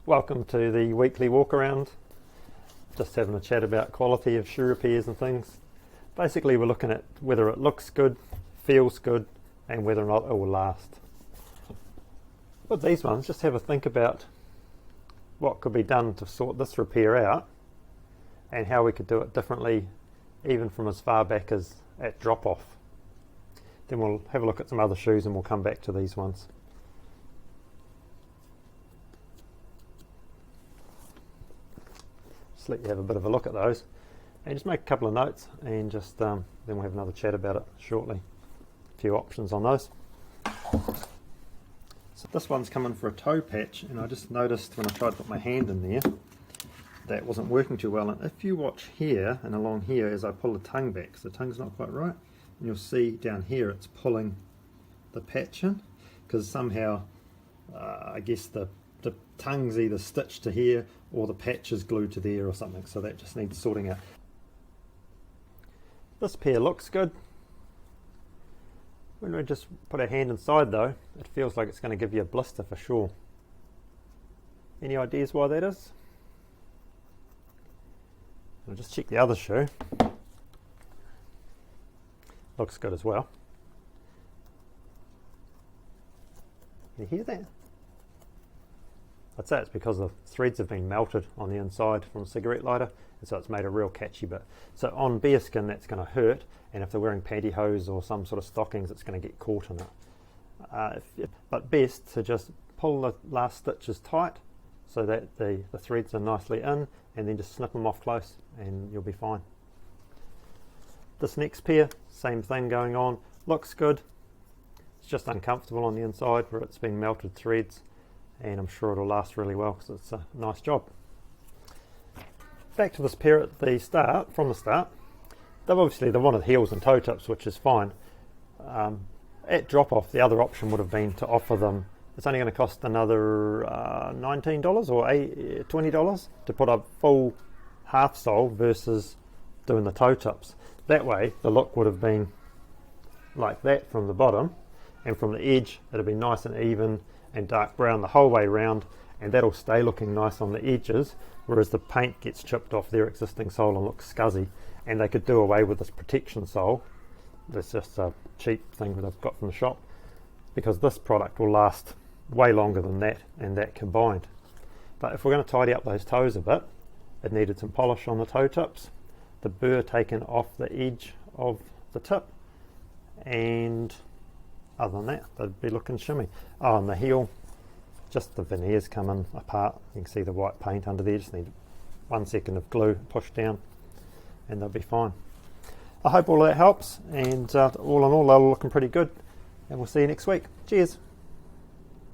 Welcome to the weekly walk around. Just having a chat about quality of shoe repairs and things. Basically we're looking at whether it looks good, feels good, and whether or not it will last. With these ones, just have a think about what could be done to sort this repair out and how we could do it differently, even from as far back as at drop off. Then we'll have a look at some other shoes and we'll come back to these ones. Just let you have a bit of a look at those and just make a couple of notes, and just then we'll have another chat about it shortly. A few options on those. So this one's coming for a toe patch, and I just noticed when I tried to put my hand in there that wasn't working too well. And if you watch here and along here as I pull the tongue back, because the tongue's not quite right, and you'll see down here it's pulling the patch in, because somehow I guess the tongue's either stitched to here or the patch is glued to there or something, so that just needs sorting out. This pair looks good. When we just put our hand inside though, it feels like it's going to give you a blister for sure. Any ideas why that is? I'll just check the other shoe. Looks good as well. Can you hear that? I'd say it's because the threads have been melted on the inside from a cigarette lighter, and so it's made a real catchy bit. So on bare skin that's going to hurt, and if they're wearing pantyhose or some sort of stockings it's going to get caught in it. But best to just pull the last stitches tight so that the threads are nicely in, and then just snip them off close and you'll be fine. This next pair, same thing going on, looks good. It's just uncomfortable on the inside where it's been melted threads, and I'm sure it'll last really well because it's a nice job. Back to this pair at the start, from the start, they wanted heels and toe tips, which is fine. At drop off, the other option would have been to offer them, it's only going to cost another $19 or $20 to put a full half sole versus doing the toe tips. That way the look would have been like that from the bottom, and from the edge it'll be nice and even and dark brown the whole way round, and that'll stay looking nice on the edges, whereas the paint gets chipped off their existing sole and looks scuzzy. And they could do away with this protection sole. That's just a cheap thing that I've got from the shop, because this product will last way longer than that and that combined. But if we're going to tidy up those toes a bit, it needed some polish on the toe tips, the burr taken off the edge of the tip, and other than that they'd be looking shimmy. Oh, and the heel, just the veneers coming apart. You can see the white paint under there. Just need 1 second of glue pushed down and they'll be fine. I hope all that helps, and all in all they're looking pretty good, and we'll see you next week. Cheers.